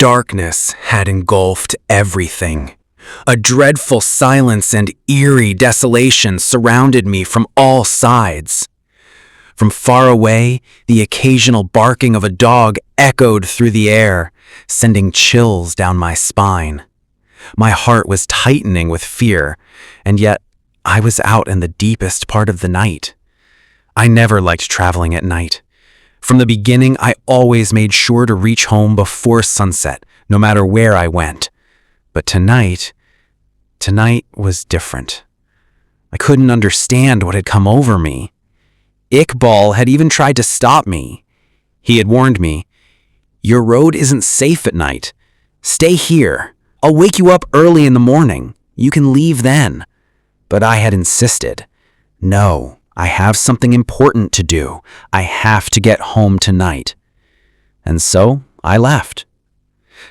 Darkness had engulfed everything. A dreadful silence and eerie desolation surrounded me from all sides. From far away, the occasional barking of a dog echoed through the air, sending chills down my spine. My heart was tightening with fear, and yet I was out in the deepest part of the night. I never liked traveling at night. From the beginning, I always made sure to reach home before sunset, no matter where I went. But tonight was different. I couldn't understand what had come over me. Iqbal had even tried to stop me. He had warned me, "Your road isn't safe at night. Stay here. I'll wake you up early in the morning. You can leave then." But I had insisted. No, I have something important to do. I have to get home tonight. And so I left.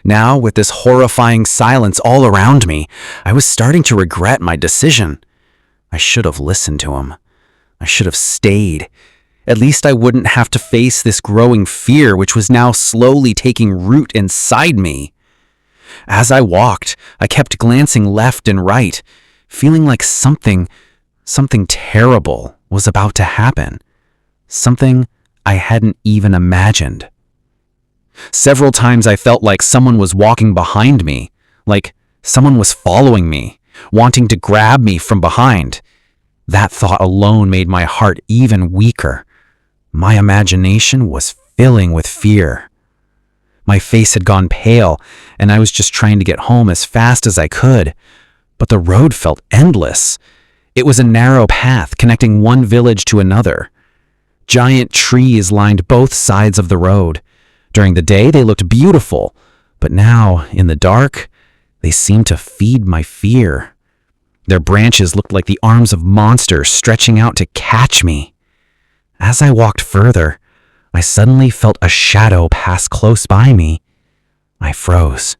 Now, with this horrifying silence all around me, I was starting to regret my decision. I should have listened to him. I should have stayed. At least I wouldn't have to face this growing fear which was now slowly taking root inside me. As I walked, I kept glancing left and right, feeling like something terrible was about to happen. Something I hadn't even imagined. Several times I felt like someone was walking behind me, like someone was following me, wanting to grab me from behind. That thought alone made my heart even weaker. My imagination was filling with fear. My face had gone pale, and I was just trying to get home as fast as I could. But the road felt endless. It was a narrow path connecting one village to another. Giant trees lined both sides of the road. During the day, they looked beautiful, but now, in the dark, they seemed to feed my fear. Their branches looked like the arms of monsters stretching out to catch me. As I walked further, I suddenly felt a shadow pass close by me. I froze.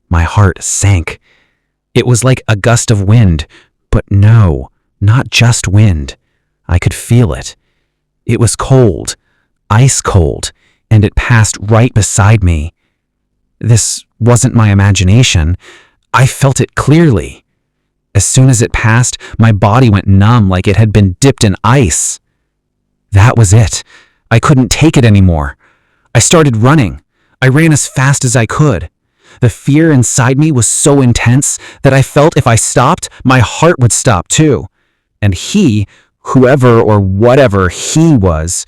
My heart sank. It was like a gust of wind, but no, not just wind. I could feel it. It was cold, ice cold, and it passed right beside me. This wasn't my imagination. I felt it clearly. As soon as it passed, my body went numb like it had been dipped in ice. That was it. I couldn't take it anymore. I started running. I ran as fast as I could. The fear inside me was so intense that I felt if I stopped, my heart would stop too. And he, whoever or whatever he was,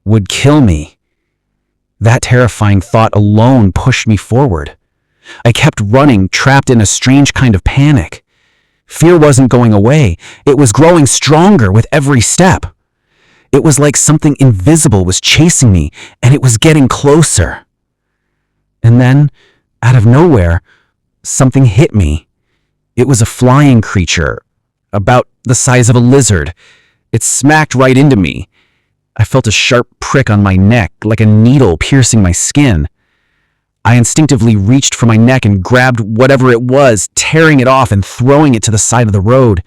would kill me. That terrifying thought alone pushed me forward. I kept running, trapped in a strange kind of panic. Fear wasn't going away. It was growing stronger with every step. It was like something invisible was chasing me, and it was getting closer. And then, out of nowhere, something hit me. It was a flying creature, about the size of a lizard. It smacked right into me. I felt a sharp prick on my neck, like a needle piercing my skin. I instinctively reached for my neck and grabbed whatever it was, tearing it off and throwing it to the side of the road.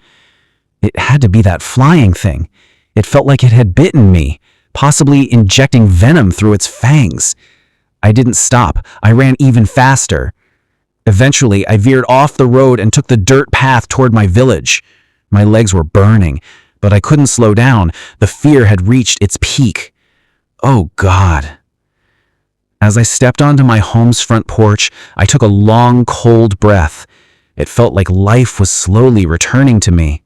It had to be that flying thing. It felt like it had bitten me, possibly injecting venom through its fangs. I didn't stop. I ran even faster. Eventually, I veered off the road and took the dirt path toward my village. My legs were burning, but I couldn't slow down. The fear had reached its peak. Oh, God. As I stepped onto my home's front porch, I took a long, cold breath. It felt like life was slowly returning to me.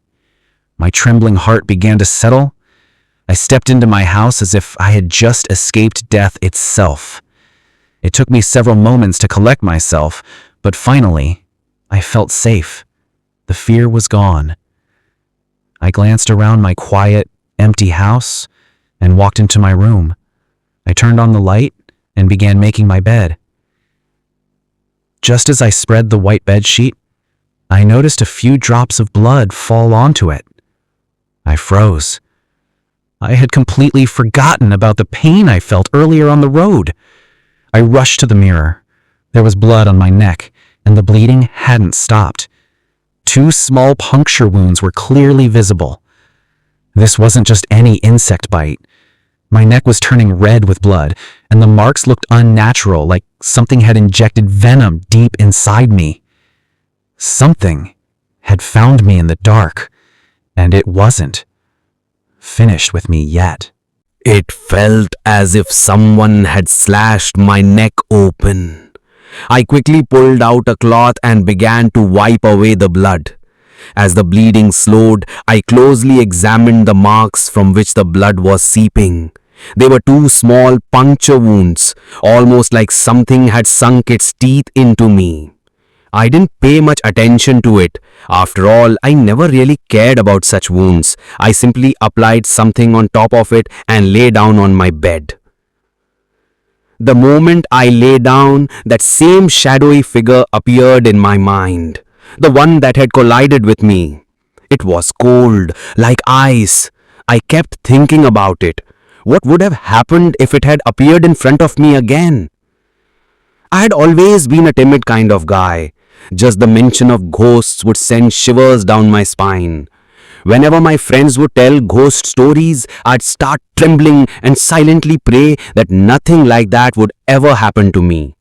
My trembling heart began to settle. I stepped into my house as if I had just escaped death itself. It took me several moments to collect myself, but finally, I felt safe. The fear was gone. I glanced around my quiet, empty house and walked into my room. I turned on the light and began making my bed. Just as I spread the white bedsheet, I noticed a few drops of blood fall onto it. I froze. I had completely forgotten about the pain I felt earlier on the road. I rushed to the mirror. There was blood on my neck, and the bleeding hadn't stopped. 2 small puncture wounds were clearly visible. This wasn't just any insect bite. My neck was turning red with blood, and the marks looked unnatural, like something had injected venom deep inside me. Something had found me in the dark, and it wasn't finished with me yet. It felt as if someone had slashed my neck open. I quickly pulled out a cloth and began to wipe away the blood. As the bleeding slowed, I closely examined the marks from which the blood was seeping. They were two small puncture wounds, almost like something had sunk its teeth into me. I didn't pay much attention to it. After all, I never really cared about such wounds. I simply applied something on top of it and lay down on my bed. The moment I lay down, that same shadowy figure appeared in my mind, the one that had collided with me. It was cold, like ice. I kept thinking about it. What would have happened if it had appeared in front of me again? I had always been a timid kind of guy. Just the mention of ghosts would send shivers down my spine. Whenever my friends would tell ghost stories, I'd start trembling and silently pray that nothing like that would ever happen to me.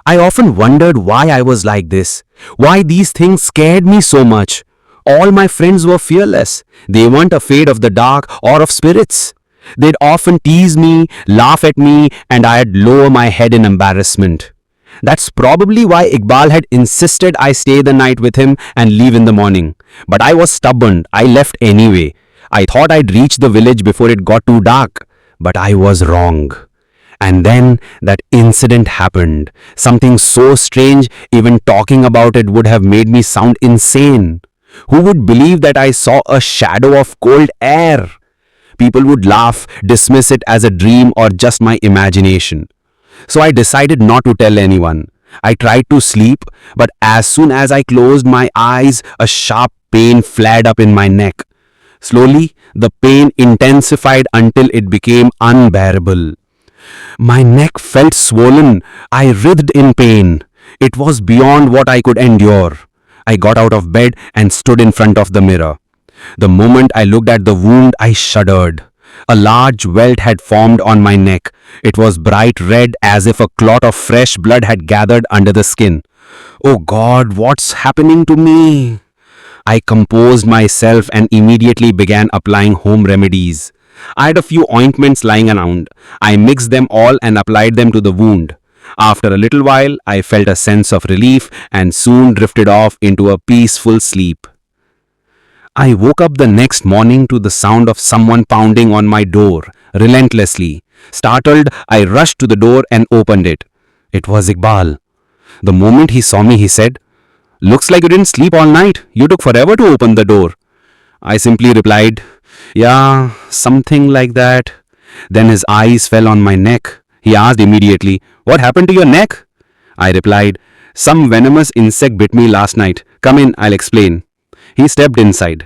I often wondered why I was like this, why these things scared me so much. All my friends were fearless. They weren't afraid of the dark or of spirits. They'd often tease me, laugh at me, and I'd lower my head in embarrassment. That's probably why Iqbal had insisted I stay the night with him and leave in the morning. But I was stubborn. I left anyway. I thought I'd reach the village before it got too dark. But I was wrong. And then that incident happened. Something so strange, even talking about it would have made me sound insane. Who would believe that I saw a shadow of cold air? People would laugh, dismiss it as a dream or just my imagination. So I decided not to tell anyone. I tried to sleep, but as soon as I closed my eyes, a sharp pain flared up in my neck. Slowly, the pain intensified until it became unbearable. My neck felt swollen. I writhed in pain. It was beyond what I could endure. I got out of bed and stood in front of the mirror. The moment I looked at the wound, I shuddered. A large welt had formed on my neck. It was bright red, as if a clot of fresh blood had gathered under the skin. Oh God, what's happening to me? I composed myself and immediately began applying home remedies. I had a few ointments lying around. I mixed them all and applied them to the wound. After a little while, I felt a sense of relief and soon drifted off into a peaceful sleep. I woke up the next morning to the sound of someone pounding on my door, relentlessly. Startled, I rushed to the door and opened it. It was Iqbal. The moment he saw me, he said, "Looks like you didn't sleep all night. You took forever to open the door." I simply replied, "Yeah, something like that." Then his eyes fell on my neck. He asked immediately, "What happened to your neck?" I replied, "Some venomous insect bit me last night. Come in, I'll explain." He stepped inside.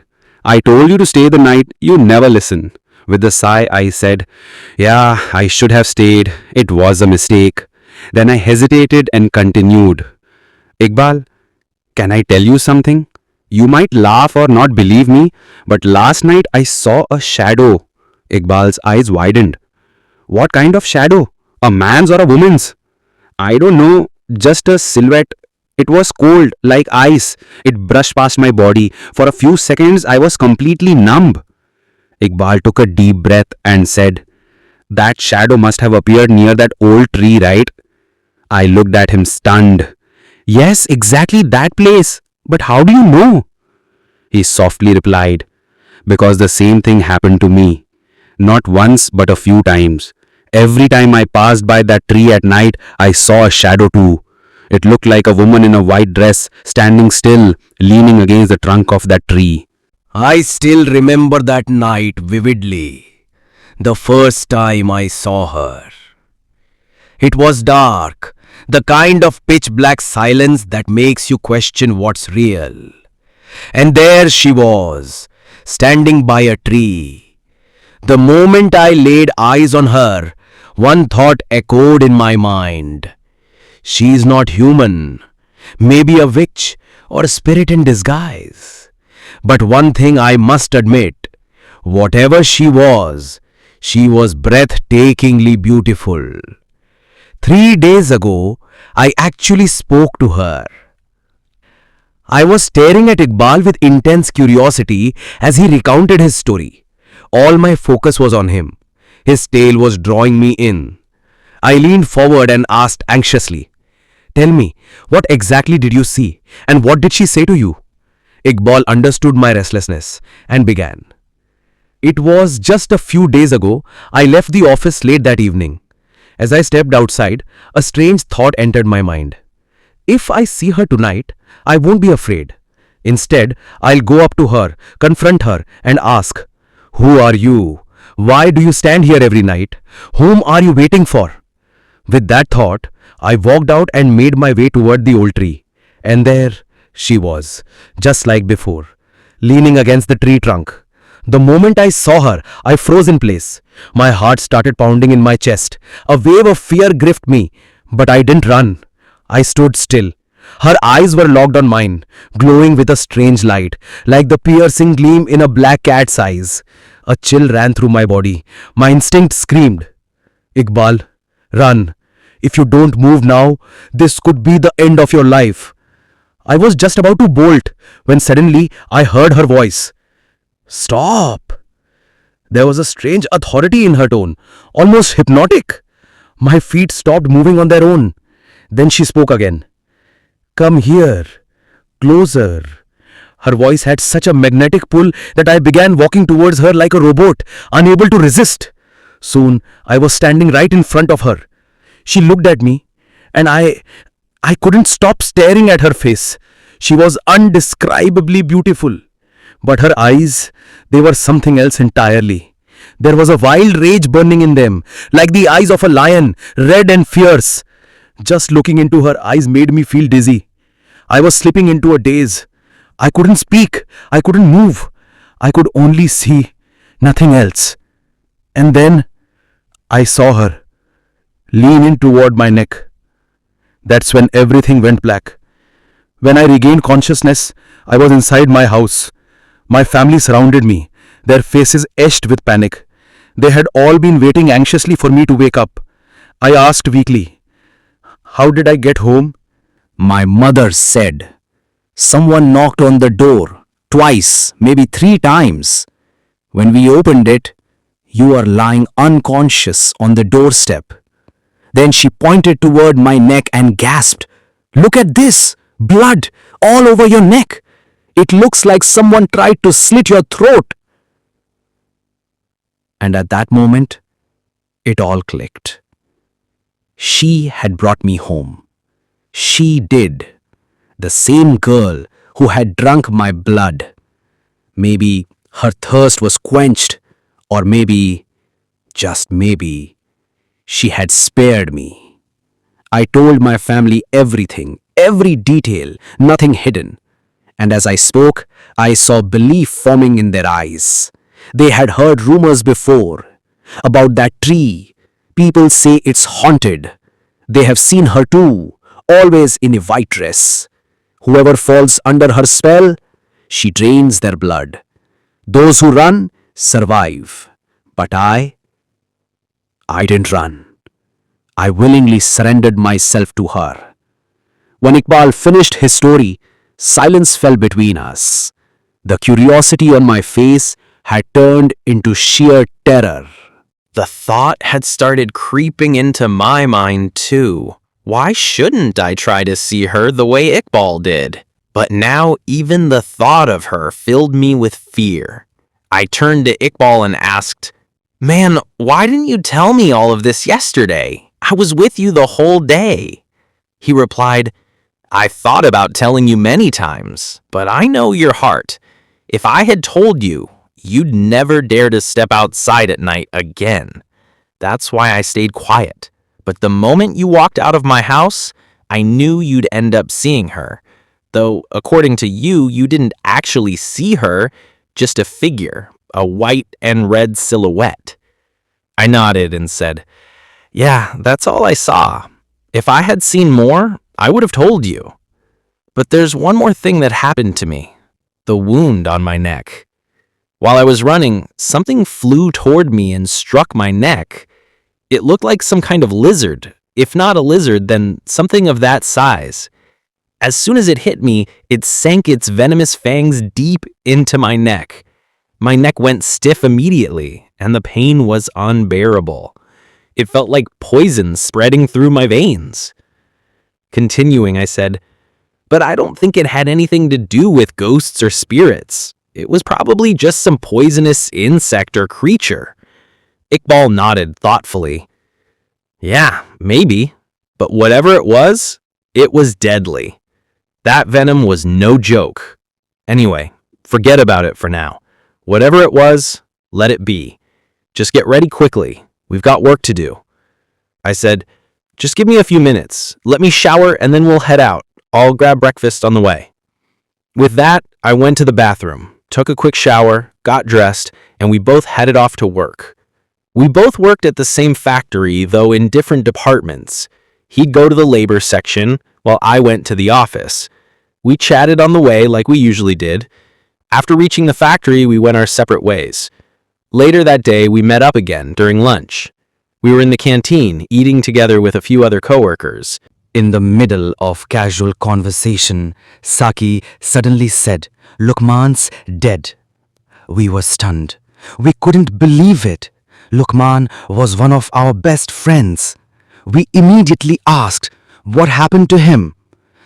"I told you to stay the night. You never listen." With a sigh, I said, "Yeah, I should have stayed. It was a mistake." Then I hesitated and continued, "Iqbal, can I tell you something? You might laugh or not believe me, but last night I saw a shadow." Iqbal's eyes widened. "What kind of shadow? A man's or a woman's?" "I don't know, just a silhouette. It was cold, like ice. It brushed past my body. For a few seconds, I was completely numb." Iqbal took a deep breath and said, "That shadow must have appeared near that old tree, right?" I looked at him stunned. "Yes, exactly that place. But how do you know?" He softly replied, "Because the same thing happened to me. Not once, but a few times. Every time I passed by that tree at night, I saw a shadow too. It looked like a woman in a white dress, standing still, leaning against the trunk of that tree." I still remember that night vividly. The first time I saw her. It was dark, the kind of pitch black silence that makes you question what's real. And there she was, standing by a tree. The moment I laid eyes on her, one thought echoed in my mind. She's not human, maybe a witch or a spirit in disguise. But one thing I must admit, whatever she was, She was breathtakingly beautiful. 3 days ago, I actually spoke to her. I was staring at Iqbal with intense curiosity as he recounted his story. All my focus was on him. His tale was drawing me in. I leaned forward and asked anxiously, "Tell me, what exactly did you see and what did she say to you?" Iqbal understood my restlessness and began. It was just a few days ago. I left the office late that evening. As I stepped outside, a strange thought entered my mind. If I see her tonight, I won't be afraid. Instead, I'll go up to her, confront her, and ask, "Who are you? Why do you stand here every night? Whom are you waiting for?" With that thought, I walked out and made my way toward the old tree. And there she was, just like before, leaning against the tree trunk. The moment I saw her, I froze in place. My heart started pounding in my chest. A wave of fear gripped me, but I didn't run. I stood still. Her eyes were locked on mine, glowing with a strange light, like the piercing gleam in a black cat's eyes. A chill ran through my body. My instinct screamed, "Iqbal, run. If you don't move now, this could be the end of your life." I was just about to bolt when suddenly I heard her voice. "Stop!" There was a strange authority in her tone, almost hypnotic. My feet stopped moving on their own. Then she spoke again. "Come here, closer." Her voice had such a magnetic pull that I began walking towards her like a robot, unable to resist. Soon, I was standing right in front of her. She looked at me, and I couldn't stop staring at her face. She was undescribably beautiful. But her eyes, they were something else entirely. There was a wild rage burning in them, like the eyes of a lion, red and fierce. Just looking into her eyes made me feel dizzy. I was slipping into a daze. I couldn't speak. I couldn't move. I could only see, nothing else. And then I saw her lean in toward my neck. That's when everything went black. When I regained consciousness, I was inside my house. My family surrounded me, their faces etched with panic. They had all been waiting anxiously for me to wake up. I asked weakly, "How did I get home?" My mother said, "Someone knocked on the door, twice, maybe 3 times. When we opened it, you were lying unconscious on the doorstep." Then she pointed toward my neck and gasped, "Look at this! Blood all over your neck! It looks like someone tried to slit your throat." And at that moment, it all clicked. She had brought me home. She did. The same girl who had drunk my blood. Maybe her thirst was quenched, or maybe, just maybe, she had spared me. I told my family everything, every detail, nothing hidden. And as I spoke, I saw belief forming in their eyes. They had heard rumors before about that tree. People say it's haunted. They have seen her too, always in a white dress. Whoever falls under her spell, she drains their blood. Those who run survive. But I didn't run. I willingly surrendered myself to her. When Iqbal finished his story, silence fell between us. The curiosity on my face had turned into sheer terror. The thought had started creeping into my mind too. Why shouldn't I try to see her the way Iqbal did? But now even the thought of her filled me with fear. I turned to Iqbal and asked, "Man, why didn't you tell me all of this yesterday? I was with you the whole day." He replied, "I thought about telling you many times, but I know your heart. If I had told you, you'd never dare to step outside at night again. That's why I stayed quiet. But the moment you walked out of my house, I knew you'd end up seeing her. Though, according to you, you didn't actually see her, just a figure, a white and red silhouette." I nodded and said, "Yeah, that's all I saw. If I had seen more, I would have told you. But there's one more thing that happened to me. The wound on my neck. While I was running, something flew toward me and struck my neck. It looked like some kind of lizard. If not a lizard, then something of that size. As soon as it hit me, it sank its venomous fangs deep into my neck. My neck went stiff immediately, and the pain was unbearable. It felt like poison spreading through my veins. Continuing, I said, "But I don't think it had anything to do with ghosts or spirits. It was probably just some poisonous insect or creature." Iqbal nodded thoughtfully. "Yeah, maybe. But whatever it was deadly. That venom was no joke. Anyway, forget about it for now. Whatever it was, let it be. Just get ready quickly. We've got work to do." I said, "Just give me a few minutes. Let me shower and then we'll head out. I'll grab breakfast on the way." With that, I went to the bathroom, took a quick shower, got dressed, and we both headed off to work. We both worked at the same factory, though in different departments. He'd go to the labor section, while I went to the office. We chatted on the way like we usually did. After reaching the factory, we went our separate ways. Later that day, we met up again during lunch. We were in the canteen, eating together with a few other coworkers. In the middle of casual conversation, Saki suddenly said, "Lukman's dead." We were stunned. We couldn't believe it. Lukman was one of our best friends. We immediately asked, "What happened to him?"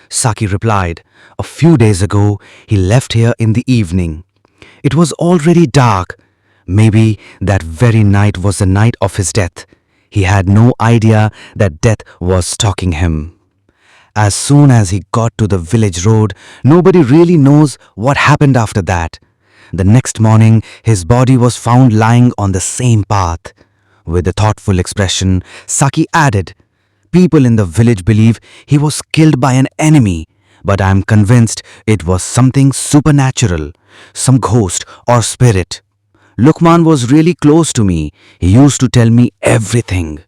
Saki replied, "A few days ago, he left here in the evening. It was already dark. Maybe that very night was the night of his death. He had no idea that death was stalking him. As soon as he got to the village road, nobody really knows what happened after that. The next morning, his body was found lying on the same path." With a thoughtful expression, Saki added, "People in the village believe he was killed by an enemy, but I am convinced it was something supernatural, some ghost or spirit. Lukman was really close to me. He used to tell me everything.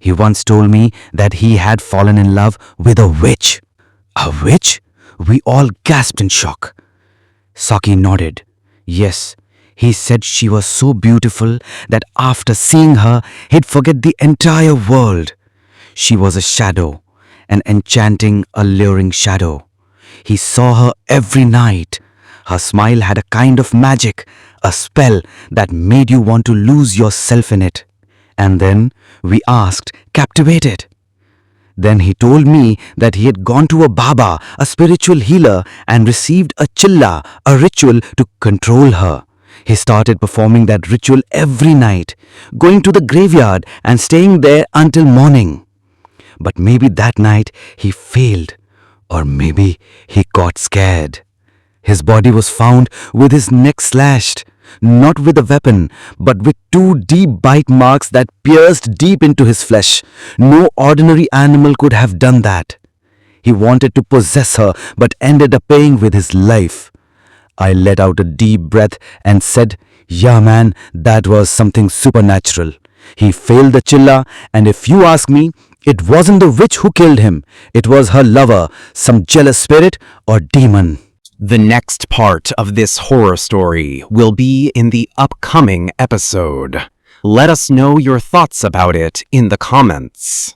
He once told me that he had fallen in love with a witch." "A witch?" We all gasped in shock. Saki nodded. "Yes, he said she was so beautiful that after seeing her, he'd forget the entire world. She was a shadow, an enchanting, alluring shadow. He saw her every night. Her smile had a kind of magic, a spell that made you want to lose yourself in it. And then we asked, captivated. Then he told me that he had gone to a Baba, a spiritual healer, and received a chilla, a ritual to control her. He started performing that ritual every night, going to the graveyard and staying there until morning. But maybe that night he failed, or maybe he got scared. His body was found with his neck slashed, not with a weapon, but with 2 deep bite marks that pierced deep into his flesh. No ordinary animal could have done that. He wanted to possess her, but ended up paying with his life. I let out a deep breath and said, "Yeah man, that was something supernatural. He failed the chilla, and if you ask me, it wasn't the witch who killed him. It was her lover, some jealous spirit or demon." The next part of this horror story will be in the upcoming episode. Let us know your thoughts about it in the comments.